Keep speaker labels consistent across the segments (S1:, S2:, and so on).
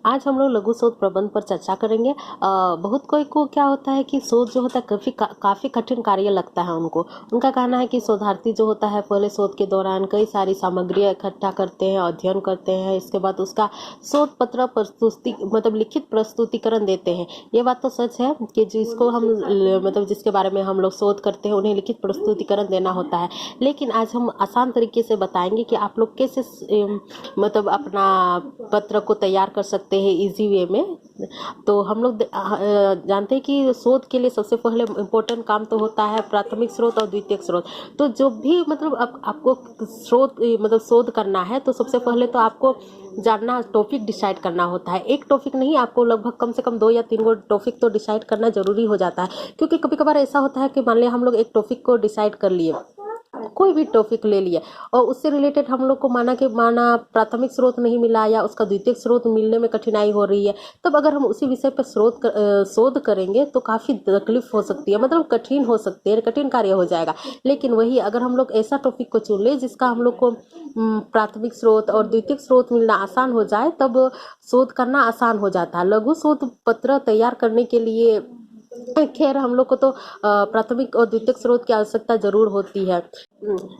S1: आज हम लोग लघु शोध प्रबंध पर चर्चा करेंगे। बहुत कोई को क्या होता है कि शोध जो होता है काफ़ी कठिन कार्य लगता है उनको। उनका कहना है कि शोधार्थी जो होता है पहले शोध के दौरान कई सारी सामग्री इकट्ठा करते हैं, अध्ययन करते हैं, इसके बाद उसका शोध पत्र प्रस्तुति मतलब लिखित प्रस्तुतिकरण देते हैं। ये बात तो सच है कि जिसको हम मतलब जिसके बारे में हम लोग शोध करते हैं उन्हें लिखित प्रस्तुतिकरण देना होता है। लेकिन आज हम आसान तरीके से बताएंगे कि आप लोग कैसे मतलब अपना पत्र को तैयार कर सकते हैं इजी वे में। तो हम लोग जानते हैं कि शोध के लिए सबसे पहले इम्पोर्टेंट काम तो होता है प्राथमिक स्रोत और द्वितीयक स्रोत। तो जो भी मतलब आपको स्रोत मतलब शोध करना है तो सबसे पहले तो आपको जानना टॉपिक डिसाइड करना होता है। एक टॉपिक नहीं, आपको लगभग कम से कम 2 या 3 गो टॉपिक तो डिसाइड करना जरूरी हो जाता है। क्योंकि कभी कभार ऐसा होता है कि मान लिया हम लोग एक टॉपिक को डिसाइड कर लिए, कोई भी टॉपिक ले लिए और उससे रिलेटेड हम लोग को माना प्राथमिक स्रोत नहीं मिला या उसका द्वितीयक स्रोत मिलने में कठिनाई हो रही है, तब अगर हम उसी विषय पर शोध करेंगे तो काफ़ी तकलीफ हो सकती है, मतलब कठिन हो सकती है, कठिन कार्य हो जाएगा। लेकिन वही अगर हम लोग ऐसा टॉपिक को चुन ले जिसका हम लोग को प्राथमिक स्रोत और द्वितीयक स्रोत मिलना आसान हो जाए, तब शोध करना आसान हो जाता है। लघु शोध पत्र तैयार करने के लिए खैर हम लोग को तो प्राथमिक और द्वितीयक स्रोत की आवश्यकता जरूर होती है।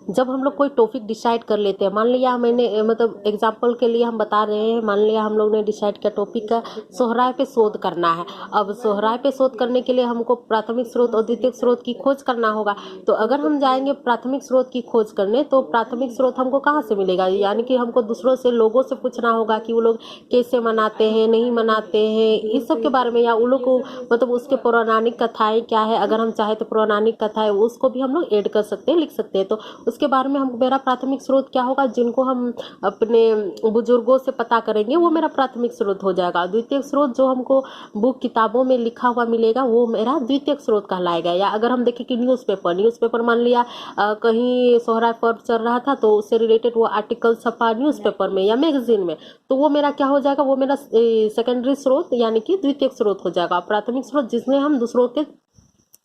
S1: जब हम लोग कोई टॉपिक डिसाइड कर लेते हैं, मान लिया मैंने मतलब एग्जांपल के लिए हम बता रहे हैं, मान लिया हम लोग ने डिसाइड किया टॉपिक का सोहराय पे शोध करना है। अब सोहराय पे शोध करने के लिए हमको प्राथमिक स्रोत और द्वितीयक स्रोत की खोज करना होगा। तो अगर हम जाएंगे प्राथमिक स्रोत की खोज करने तो प्राथमिक स्रोत हमको कहाँ से मिलेगा, यानी कि हमको दूसरों से, लोगों से पूछना होगा कि वो लोग कैसे मनाते हैं, नहीं मनाते हैं, इस सब के बारे में, या वो लोग को मतलब उसके पौराणिक कथाएं क्या है। अगर हम चाहे तो पौराणिक कथाएं उसको भी हम लोग ऐड कर सकते हैं, लिख सकते हैं। तो उसके बारे में हम मेरा प्राथमिक स्रोत क्या होगा, जिनको हम अपने बुजुर्गों से पता करेंगे वो मेरा प्राथमिक स्रोत हो जाएगा। द्वितीयक स्रोत जो हमको बुक किताबों में लिखा हुआ मिलेगा वो मेरा द्वितीयक स्रोत कहलाएगा। या अगर हम देखें कि न्यूज़पेपर मान लिया कहीं सोहराय पर्व चल रहा था तो उससे रिलेटेड वो आर्टिकल छपा न्यूज़पेपर में या मैगजीन में, तो वो मेरा क्या हो जाएगा, वो मेरा सेकेंडरी स्रोत यानी कि द्वितीयक स्रोत हो जाएगा। प्राथमिक स्रोत जिसमें हम दूसरों के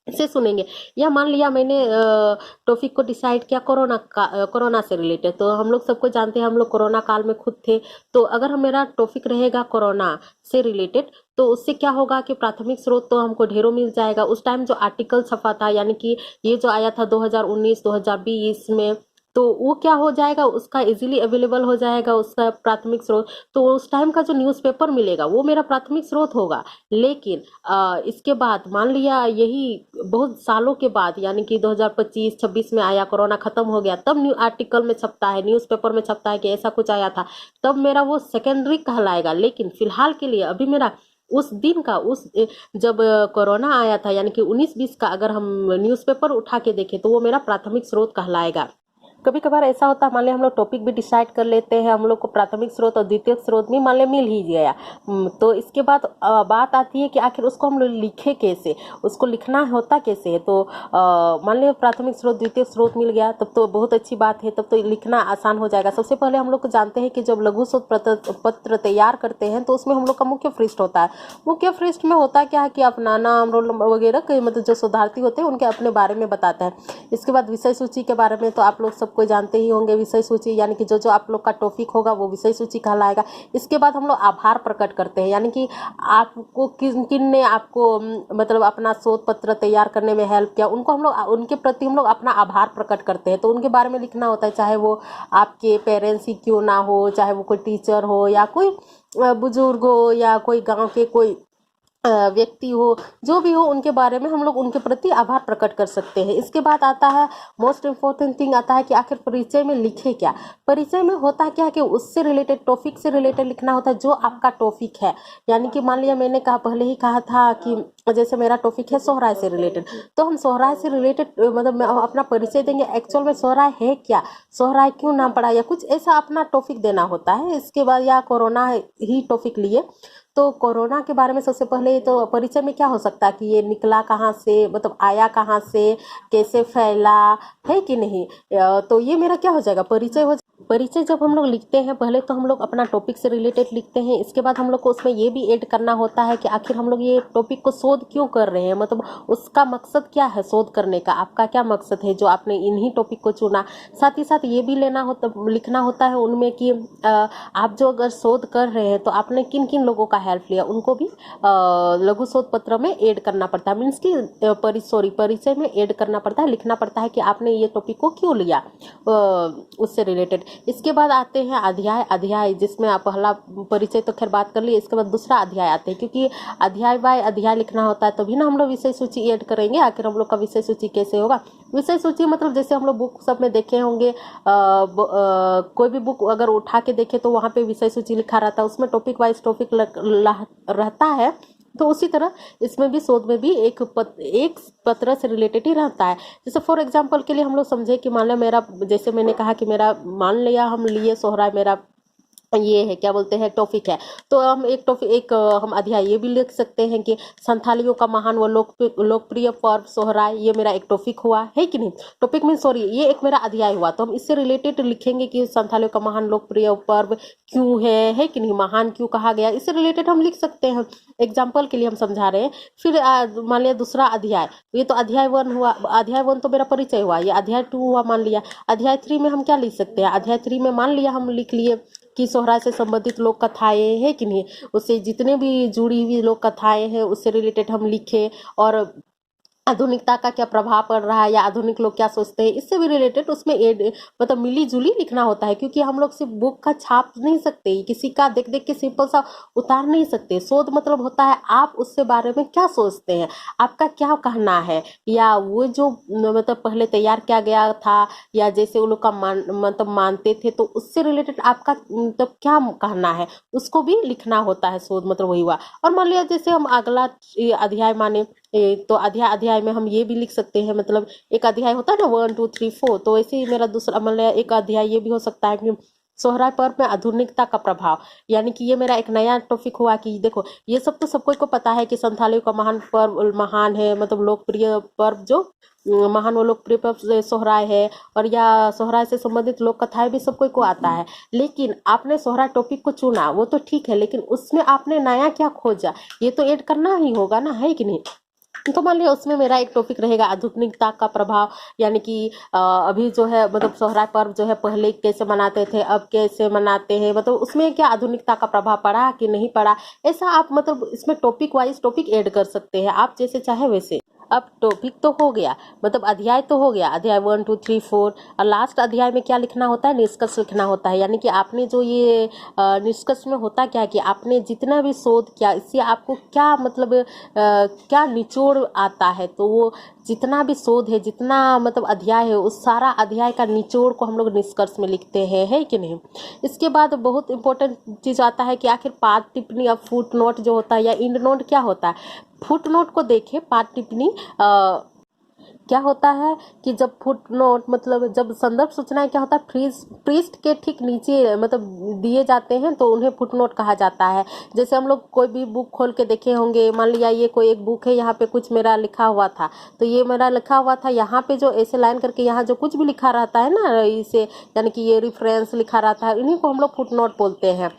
S1: से सुनेंगे। या मान लिया मैंने टॉपिक को डिसाइड किया कोरोना से रिलेटेड, तो हम लोग सबको जानते हैं, हम लोग कोरोना काल में खुद थे। तो अगर हम मेरा टॉपिक रहेगा कोरोना से रिलेटेड तो उससे क्या होगा कि प्राथमिक स्रोत तो हमको ढेरों मिल जाएगा। उस टाइम जो आर्टिकल छपा था यानी कि ये जो आया था 2019-2020 में, तो वो क्या हो जाएगा, उसका इजीली अवेलेबल हो जाएगा उसका प्राथमिक स्रोत। तो उस टाइम का जो न्यूज़पेपर मिलेगा वो मेरा प्राथमिक स्रोत होगा। लेकिन इसके बाद मान लिया यही बहुत सालों के बाद यानी कि 2025-26 में आया, कोरोना खत्म हो गया, तब न्यू आर्टिकल में छपता है, न्यूज़पेपर में छपता है कि ऐसा कुछ आया था, तब मेरा वो सेकेंडरी कहलाएगा। लेकिन फिलहाल के लिए अभी मेरा उस दिन का जब कोरोना आया था यानी कि 19-20 का अगर हम न्यूज़पेपर उठा के देखें तो वो मेरा प्राथमिक स्रोत कहलाएगा। कभी कभार ऐसा होता है, मान लिया हम लोग टॉपिक भी डिसाइड कर लेते हैं, हम लोग को प्राथमिक स्रोत और द्वितीयक स्रोत भी मान लिया मिल ही गया। तो इसके बाद बात आती है कि आखिर उसको हम लोग लिखे कैसे, उसको लिखना होता कैसे है। तो मान लिया प्राथमिक स्रोत द्वितीयक स्रोत मिल गया, तब तो बहुत अच्छी बात है, तब तो लिखना आसान हो जाएगा। सबसे पहले हम लोग को जानते हैं कि जब लघु शोध पत्र तैयार करते हैं तो उसमें हम लोग का मुख्य पृष्ठ होता है। मुख्य पृष्ठ में होता क्या है कि अपना नाम, रोल नंबर वगैरह मतलब जो शोधार्थी होते हैं उनके अपने बारे में बताता है। इसके बाद विषय सूची के बारे में तो आप लोग सबको जानते ही होंगे। विषय सूची यानी कि जो आप लोग का टॉपिक होगा वो विषय सूची कहलाएगा। इसके बाद हम लोग आभार प्रकट करते हैं, यानी कि आपको किन किन ने आपको मतलब अपना शोध पत्र तैयार करने में हेल्प किया, उनको हम लोग उनके प्रति हम लोग अपना आभार प्रकट करते हैं। तो उनके बारे में लिखना होता है, चाहे वो आपके पेरेंट्स ही क्यों ना हो, चाहे वो कोई टीचर हो या कोई बुजुर्ग हो या कोई गाँव के कोई व्यक्ति हो, जो भी हो, उनके बारे में हम लोग उनके प्रति आभार प्रकट कर सकते हैं। इसके बाद आता है मोस्ट इम्पोर्टेंट थिंग, आता है कि आखिर परिचय में लिखे क्या। परिचय में होता क्या है कि उससे रिलेटेड, टॉपिक से रिलेटेड लिखना होता है जो आपका टॉपिक है। यानी कि मान लिया मैंने पहले ही कहा था कि जैसे मेरा टॉपिक है सोहराय से रिलेटेड, तो हम सोहराय से रिलेटेड मतलब अपना परिचय देंगे, एक्चुअल में सोहराय है क्या, सोहराय क्यों नाम पड़ा, या कुछ ऐसा अपना टॉपिक देना होता है। इसके बाद या कोरोना ही टॉपिक लिए तो कोरोना के बारे में सबसे पहले तो परिचय में क्या हो सकता है कि ये निकला कहाँ से, मतलब आया कहाँ से, कैसे फैला, है कि नहीं। तो ये मेरा क्या हो जाएगा, परिचय हो परिचय जब हम लोग लिखते हैं, पहले तो हम लोग अपना टॉपिक से रिलेटेड लिखते हैं। इसके बाद हम लोग को उसमें ये भी ऐड करना होता है कि आखिर हम लोग ये टॉपिक को शोध क्यों कर रहे हैं, मतलब उसका मकसद क्या है शोध करने का, आपका क्या मकसद है जो आपने इन्हीं टॉपिक को चुना। साथ ही साथ ये भी लिखना होता है उनमें कि आप जो अगर शोध कर रहे हैं तो आपने किन किन लोगों का हेल्प लिया, उनको भी लघु शोध पत्र में ऐड करना पड़ता है। मीन्स कि परिचय में ऐड करना पड़ता है, लिखना पड़ता है कि आपने ये टॉपिक को क्यों लिया, उससे रिलेटेड। इसके बाद आते हैं अध्याय जिसमें आप पहला परिचय तो खैर बात कर लिए, इसके बाद दूसरा अध्याय आते हैं, क्योंकि अध्याय बाय अध्याय लिखना होता है तभी ना हम लोग विषय सूची ऐड करेंगे। आखिर हम लोग का विषय सूची कैसे होगा, विषय सूची मतलब जैसे हम लोग बुक सब में देखे होंगे, कोई भी बुक अगर उठा के देखे तो वहाँ पे विषय सूची लिखा रहता है, उसमें टॉपिक वाइज टॉपिक रहता है। तो उसी तरह इसमें भी शोध में भी एक पत्र से रिलेटेड ही रहता है। जैसे फॉर एग्जांपल के लिए हम लोग समझे कि मान लो मेरा, जैसे मैंने कहा कि मेरा, मान लिया हम लिए सोहराय, मेरा ये है क्या बोलते हैं टॉपिक है, तो हम हम अध्याय ये भी लिख सकते हैं कि संथालियों का महान व लोकप्रिय पर्व सोहराय, ये मेरा एक टॉपिक हुआ है कि नहीं। टॉपिक मीन सॉरी, ये एक मेरा अध्याय हुआ, तो हम इससे रिलेटेड लिखेंगे कि संथालियों का महान लोकप्रिय पर्व क्यों है कि नहीं, महान क्यों कहा गया, इससे रिलेटेड हम लिख सकते हैं। एग्जाम्पल के लिए हम समझा रहे हैं। फिर मान लिया दूसरा अध्याय, ये तो अध्याय 1 हुआ, अध्याय 1 तो मेरा परिचय हुआ, ये अध्याय 2 हुआ मान लिया। अध्याय 3 में हम क्या लिख सकते हैं, अध्याय 3 में मान लिया हम लिख लिए कि सोहराय से संबंधित लोक कथाएं है कि नहीं, उससे जितने भी जुड़ी हुई लोक कथाएं हैं उससे रिलेटेड हम लिखे, और आधुनिकता का क्या प्रभाव पड़ रहा है या आधुनिक लोग क्या सोचते हैं, इससे भी रिलेटेड उसमें मतलब मिली जुली लिखना होता है। क्योंकि हम लोग सिर्फ बुक का छाप नहीं सकते, किसी का देख देख के सिंपल सा उतार नहीं सकते। शोध मतलब होता है आप उससे बारे में क्या सोचते हैं, आपका क्या कहना है, या वो जो मतलब पहले तैयार किया गया था या जैसे वो लोग का मतलब मानते थे, तो उससे रिलेटेड आपका मतलब क्या कहना है, उसको भी लिखना होता है। शोध मतलब वही हुआ। और मान लिया जैसे हम अगला अध्याय माने, तो अध्याय में हम ये भी लिख सकते हैं, मतलब एक अध्याय होता है ना 1 2 3 4, तो ऐसे ही मेरा दूसरा मतलब एक अध्याय ये भी हो सकता है कि सोहराय पर्व में आधुनिकता का प्रभाव, यानी कि ये मेरा एक नया टॉपिक हुआ कि देखो ये सब तो सबको को पता है कि संथालियों का महान पर्व महान है, मतलब लोकप्रिय पर्व जो महान व लोकप्रिय पर्व सोहराय है, और या सोहराय से संबंधित लोक कथाएं भी सबको को आता है। लेकिन आपने सोहराय टॉपिक को चुना वो तो ठीक है, लेकिन उसमें आपने नया क्या खोजा, ये तो ऐड करना ही होगा ना, है कि नहीं। तो मान लिया उसमें मेरा एक टॉपिक रहेगा आधुनिकता का प्रभाव, यानी कि अभी जो है मतलब सोहराय पर्व जो है पहले कैसे मनाते थे अब कैसे मनाते हैं, मतलब उसमें क्या आधुनिकता का प्रभाव पड़ा कि नहीं पड़ा, ऐसा आप मतलब इसमें टॉपिक वाइज टॉपिक ऐड कर सकते हैं आप जैसे चाहे वैसे। अब टॉपिक तो हो गया, मतलब अध्याय तो हो गया, अध्याय 1 2 3 4, और लास्ट अध्याय में क्या लिखना होता है, निष्कर्ष लिखना होता है। यानी कि आपने जो ये निष्कर्ष में होता क्या कि आपने जितना भी शोध किया इससे आपको क्या मतलब क्या निचोड़ आता है, तो वो जितना भी शोध है जितना मतलब अध्याय है उस सारा अध्याय का निचोड़ को हम लोग निष्कर्ष में लिखते हैं, है कि नहीं। इसके बाद बहुत इंपॉर्टेंट चीज़ आता है कि आखिर पाठ टिप्पणी या फुट नोट जो होता है या इंड नोट क्या होता है। फुट नोट को देखें, पाठ टिप्पणी क्या होता है कि जब फुट नोट मतलब जब संदर्भ सूचनाएं क्या होता है पृष्ठ के ठीक नीचे मतलब दिए जाते हैं तो उन्हें फुट नोट कहा जाता है। जैसे हम लोग कोई भी बुक खोल के देखे होंगे, मान लिया ये कोई एक बुक है, यहाँ पे कुछ मेरा लिखा हुआ था, तो ये मेरा लिखा हुआ था, यहाँ पे जो ऐसे लाइन करके यहाँ जो कुछ भी लिखा रहता है ना इसे, यानी कि ये रेफरेंस लिखा रहता है, इन्हीं को हम लोग फुट नोट बोलते हैं।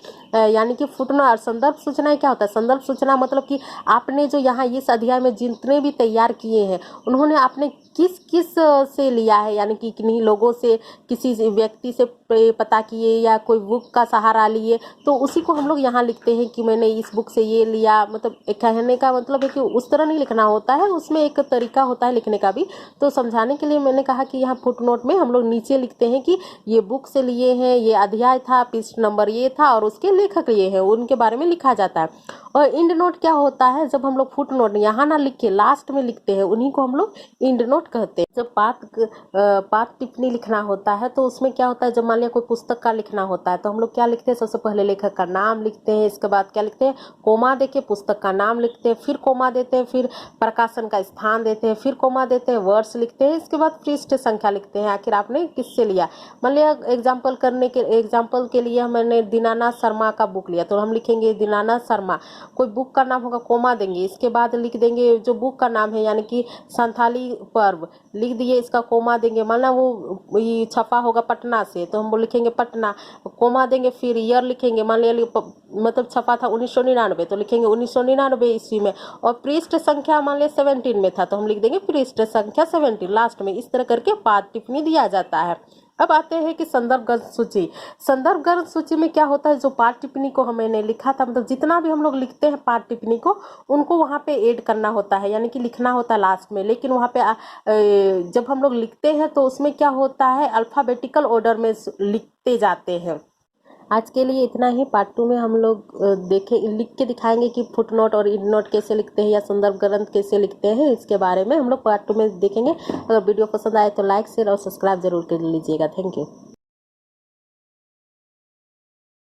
S1: यानी कि फुट नोट। संदर्भ सूचनाएं क्या होता है, संदर्भ सूचना मतलब कि आपने जो यहाँ इस अध्याय में जितने भी तैयार किए हैं उन्होंने आपने किस किस से लिया है, यानी कि किन्हीं लोगों से, किसी व्यक्ति से पता किए या कोई बुक का सहारा लिए, तो उसी को हम लोग यहाँ लिखते हैं कि मैंने इस बुक से ये लिया। मतलब एक कहने का मतलब है कि उस तरह नहीं लिखना होता है, उसमें एक तरीका होता है लिखने का भी। तो समझाने के लिए मैंने कहा कि यहाँ फुट नोट में हम लोग नीचे लिखते हैं कि ये बुक से लिए हैं, ये अध्याय था, पृष्ठ नंबर ये था और उसके लेखक ये हैं, उनके बारे में लिखा जाता है। और इंड नोट क्या होता है, जब हम लोग फुट नोट यहाँ ना लिख के लास्ट में लिखते हैं उन्हीं को हम लोग इंड नोट कहते हैं। जब पाठ टिप्पणी लिखना होता है तो उसमें क्या होता है, जब मान लिया कोई पुस्तक का लिखना होता है तो हम लोग क्या लिखते हैं, सबसे पहले लेखक का नाम लिखते हैं, इसके बाद क्या लिखते हैं, कोमा देके पुस्तक का नाम लिखते हैं, फिर कोमा देते हैं, फिर प्रकाशन का स्थान देते हैं, फिर कोमा देते हैं, वर्ष लिखते हैं, इसके बाद पृष्ठ संख्या लिखते हैं, आखिर आपने किससे लिया। मान लिया एग्जाम्पल के लिए मैंने दीनानाथ शर्मा का बुक लिया तो हम लिखेंगे दीनानाथ शर्मा, कोई बुक का नाम होगा कोमा देंगे, इसके बाद लिख देंगे जो बुक का नाम है, यानी कि संथाली पर्व लिख दिए, इसका कोमा देंगे। माना वो छपा होगा पटना से तो हम लिखेंगे पटना, कोमा देंगे, फिर ईयर लिखेंगे, मान लिया मतलब छपा था 1999 तो लिखेंगे 1999 ईस्वी में, और पृष्ठ संख्या मान लिया 17 में था तो हम लिख देंगे पृष्ठ संख्या 17 लास्ट में। इस तरह करके पाठ टिप्पणी दिया जाता है। अब आते हैं कि संदर्भ ग्रंथ सूची। संदर्भ ग्रंथ सूची में क्या होता है, जो पाठ टिप्पणी को हमने लिखा था, मतलब जितना भी हम लोग लिखते हैं पाठ टिप्पणी को, उनको वहाँ पे ऐड करना होता है, यानी कि लिखना होता है लास्ट में। लेकिन वहाँ पे जब हम लोग लिखते हैं तो उसमें क्या होता है, अल्फाबेटिकल ऑर्डर में लिखते जाते हैं। आज के लिए इतना ही। पार्ट 2 में हम लोग लिख के दिखाएंगे कि फुट नोट और इंड नोट कैसे लिखते हैं या संदर्भ ग्रंथ कैसे लिखते हैं, इसके बारे में हम लोग पार्ट 2 में देखेंगे। अगर वीडियो पसंद आए तो लाइक शेयर और सब्सक्राइब जरूर कर लीजिएगा। Thank you.